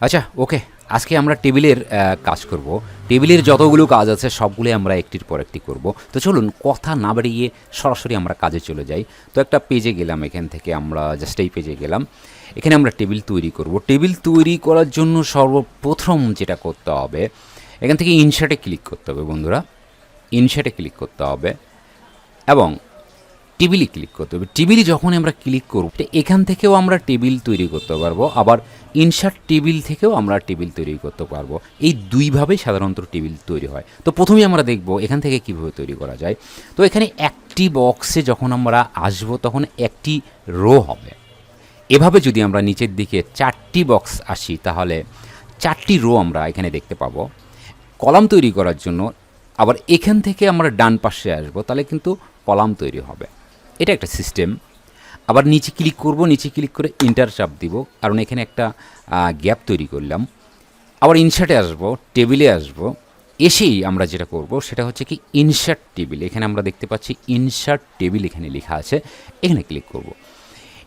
আচ্ছা, ওকে। আজকে আমরা টেবিলের কাজ করব। টেবিলের যতগুলো কাজ আছে সবগুলোই আমরা একটির পর একটি করব। তো চলুন কথা না বাড়িয়ে সরাসরি আমরা কাজে চলে যাই। তো একটা পেজে গেলাম, এখান থেকে আমরা জাস্ট এই পেজে গেলাম। এখানে আমরা টেবিল তৈরি করব। টেবিল তৈরি করার জন্য সর্বপ্রথম যেটা করতে হবে, এখান থেকে ইনসার্টে ক্লিক করতে হবে বন্ধুরা। ইনসার্টে ক্লিক করতে হবে এবং টেবিলে ক্লিক করতে হবে। টেবিলে যখন আমরা ক্লিক করব, এখান থেকেও আমরা টেবিল তৈরি করতে পারবো, আবার ইনসার্ট টেবিল থেকেও আমরা টেবিল তৈরি করতে পারবো। এই দুইভাবেই সাধারণত টেবিল তৈরি হয়। তো প্রথমেই আমরা দেখব এখান থেকে কিভাবে তৈরি করা যায়। তো এখানে একটি বক্সে যখন আমরা আসব তখন একটি রো হবে। এভাবে যদি আমরা নিচের দিকে 4টি বক্স আসি তাহলে 4টি রো আমরা এখানে দেখতে পাবো। কলাম তৈরি করার জন্য আবার এখান থেকে আমরা ডান পাশে আসব, তাহলে কিন্তু কলাম তৈরি হবে। এটা একটা সিস্টেম। আবার নিচে ক্লিক করব, নিচে ক্লিক করে ইন্টার চাপ দিব, কারণ এখানে একটা গ্যাপ তৈরি করলাম। আবার ইনসার্টে আসব, টেবিলে আসব, এসেই আমরা যেটা করব সেটা হচ্ছে কি ইনসার্ট টেবিল। এখানে আমরা দেখতে পাচ্ছি ইনসার্ট টেবিল এখানে লেখা আছে, এখানে ক্লিক করব।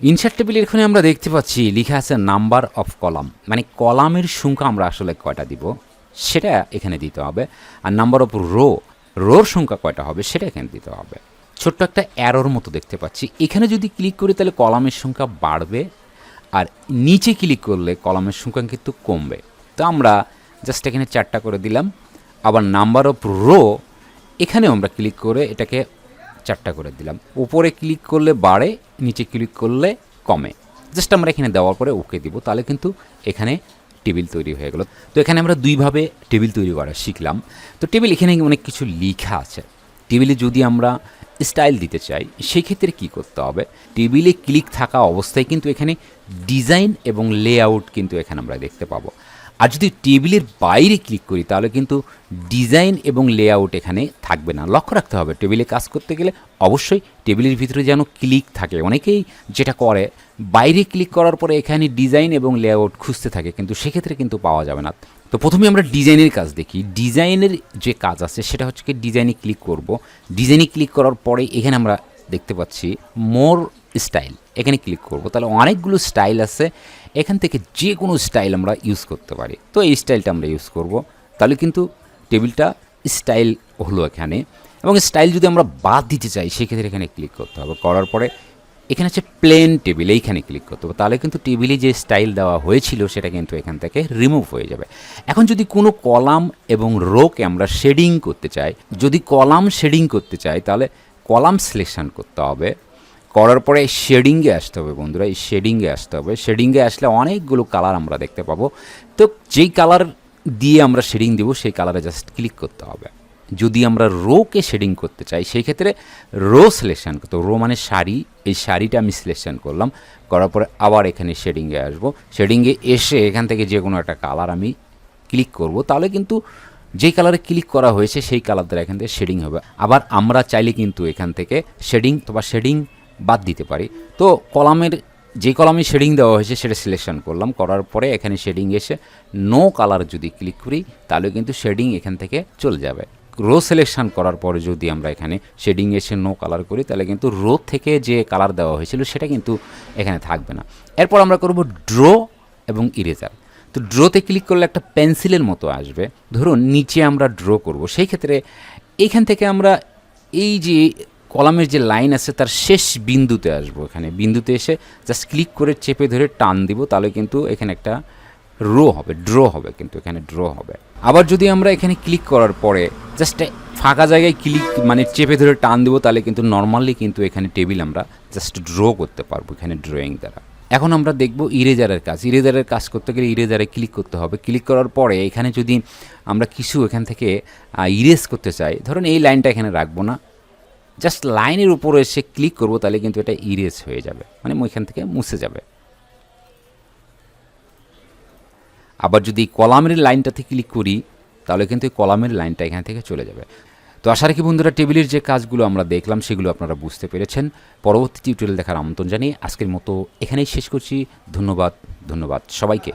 ইনসার্ট টেবিল এখানে আমরা দেখতে পাচ্ছি লেখা আছে নাম্বার অফ কলাম, মানে কলামের সংখ্যা আমরা আসলে কয়টা দিব সেটা এখানে দিতে হবে। আর নাম্বার অফ রোর সংখ্যা কয়টা হবে সেটা এখানে দিতে হবে। ছোট্ট একটা অ্যারোর মতো দেখতে পাচ্ছি, এখানে যদি ক্লিক করি তাহলে কলামের সংখ্যা বাড়বে, আর নিচে ক্লিক করলে কলামের সংখ্যা কিন্তু কমবে। তো আমরা জাস্ট এখানে 4টা করে দিলাম। আবার নাম্বার অফ রো এখানেও আমরা ক্লিক করে এটাকে 4টা করে দিলাম। উপরে ক্লিক করলে বাড়ে, নিচে ক্লিক করলে কমে। জাস্ট আমরা এখানে দেওয়ার পরে ওকে দিব, তাহলে কিন্তু এখানে টেবিল তৈরি হয়ে গেল। তো এখানে আমরা দুইভাবে টেবিল তৈরি করা শিখলাম। তো টেবিল এখানে অনেক কিছু লেখা আছে। টেবিলে যদি আমরা স্টাইল দিতে চাই সেই ক্ষেত্রে কী করতে হবে, টেবিলে ক্লিক থাকা অবস্থায় কিন্তু এখানে ডিজাইন এবং লেআউট কিন্তু এখানে আমরা দেখতে পাবো। আর যদি টেবিলের বাইরে ক্লিক করি তাহলে কিন্তু ডিজাইন এবং লেআউট এখানে থাকবে না। লক্ষ্য রাখতে হবে টেবিলে কাজ করতে গেলে অবশ্যই টেবিলের ভিতরে যেন ক্লিক থাকে। অনেকেই যেটা করে বাইরে ক্লিক করার পরে এখানে ডিজাইন এবং লেআউট খুঁজতে থাকে, কিন্তু সেক্ষেত্রে কিন্তু পাওয়া যাবে না। তো প্রথমে আমরা ডিজাইনের কাজ দেখি। ডিজাইনের যে কাজ আছে সেটা হচ্ছে কি ডিজাইনে ক্লিক করব। ডিজাইনে ক্লিক করার পরে এখানে আমরা দেখতে পাচ্ছি মোর স্টাইল, এখানে ক্লিক করব। তাহলে অনেকগুলো স্টাইল আছে, এখান থেকে যে কোনো স্টাইল আমরা ইউজ করতে পারি। তো এই স্টাইলটা আমরা ইউজ করব, তাহলে কিন্তু টেবিলটা স্টাইল হলো এখানে। এবং স্টাইল যদি আমরা বাদ দিতে চাই সেক্ষেত্রে এখানে ক্লিক করতে হবে। করার পরে এখানে হচ্ছে প্লেন টেবিল, এইখানে ক্লিক করতে হবে। তাহলে কিন্তু টেবিলে যে স্টাইল দেওয়া হয়েছিল সেটা কিন্তু এখান থেকে রিমুভ হয়ে যাবে। এখন যদি কোনো কলাম এবং রোকে আমরা শেডিং করতে চাই, যদি কলাম শেডিং করতে চাই তাহলে কলাম সিলেকশন করতে হবে। করার পরে শেডিংয়ে আসতে হবে বন্ধুরা, এই শেডিংয়ে আসতে হবে। শেডিংয়ে আসলে অনেকগুলো কালার আমরা দেখতে পাবো। তো যেই কালার দিয়ে আমরা শেডিং দেব সেই কালারে জাস্ট ক্লিক করতে হবে। যদি আমরা রোকে শেডিং করতে চাই সেই ক্ষেত্রে রো সিলেকশন করতে হবে। রো মানে শাড়ি, এই শাড়িটা আমি সিলেকশন করলাম। করার পরে আবার এখানে শেডিংয়ে আসবো। শেডিংয়ে এসে এখান থেকে যে কোনো একটা কালার আমি ক্লিক করব, তাহলে কিন্তু যেই কালারে ক্লিক করা হয়েছে সেই কালার দ্বারা এখান থেকে শেডিং হবে। আবার আমরা চাইলে কিন্তু এখান থেকে শেডিং অথবা শেডিং বাদ দিতে পারি। তো কলামের যে কলামে শেডিং দেওয়া হয়েছে সেটা সিলেকশন করলাম। করার পরে এখানে শেডিং এসে নো কালার যদি ক্লিক করি তাহলে কিন্তু শেডিং এখান থেকে চলে যাবে। রো সিলেকশন করার পরে যদি আমরা এখানে শেডিং এসে নো কালার করি তাহলে কিন্তু রো থেকে যে কালার দেওয়া হয়েছিল সেটা কিন্তু এখানে থাকবে না। এরপর আমরা করব ড্র এবং ইরেজার। তো ড্রোতে ক্লিক করলে একটা পেন্সিলের মতো আসবে। ধরুন নিচে আমরা ড্র করব, সেই ক্ষেত্রে এইখান থেকে আমরা এই যে কলামের যে লাইন আছে তার শেষ বিন্দুতে আসবো। এখানে বিন্দুতে এসে জাস্ট ক্লিক করে চেপে ধরে টান দিব, তাহলে কিন্তু এখানে একটা রো হবে, ড্র হবে, কিন্তু এখানে ড্র হবে। আবার যদি আমরা এখানে ক্লিক করার পরে জাস্ট ফাঁকা জায়গায় ক্লিক মানে চেপে ধরে টান দেবো, তাহলে কিন্তু নর্মালি কিন্তু এখানে টেবিল আমরা জাস্ট ড্র করতে পারবো এখানে ড্রয়িং দ্বারা। এখন আমরা দেখব ইরেজারের কাজ। ইরেজারের কাজ করতে গেলে ইরেজারে ক্লিক করতে হবে। ক্লিক করার পরে এখানে যদি আমরা কিছু এখান থেকে ইরেজ করতে চাই, ধরুন এই লাইনটা এখানে রাখবো না, জাস্ট লাইনের উপরে এসে ক্লিক করব, তাহলে কিন্তু এটা ইরেজ হয়ে যাবে, মানে ওইখান থেকে মুছে যাবে। আবার যদি কলামের লাইনটাতে ক্লিক করি তাহলে কিন্তু এই কলামের লাইনটা এখান থেকে চলে যাবে। তো আশা রাখি বন্ধুরা টেবিলের যে কাজগুলো আমরা দেখলাম সেগুলো আপনারা বুঝতে পেরেছেন। পরবর্তী টিউটোরিয়াল দেখার আমন্ত্রণ জানিয়ে আজকের মতো এখানেই শেষ করছি। ধন্যবাদ সবাইকে।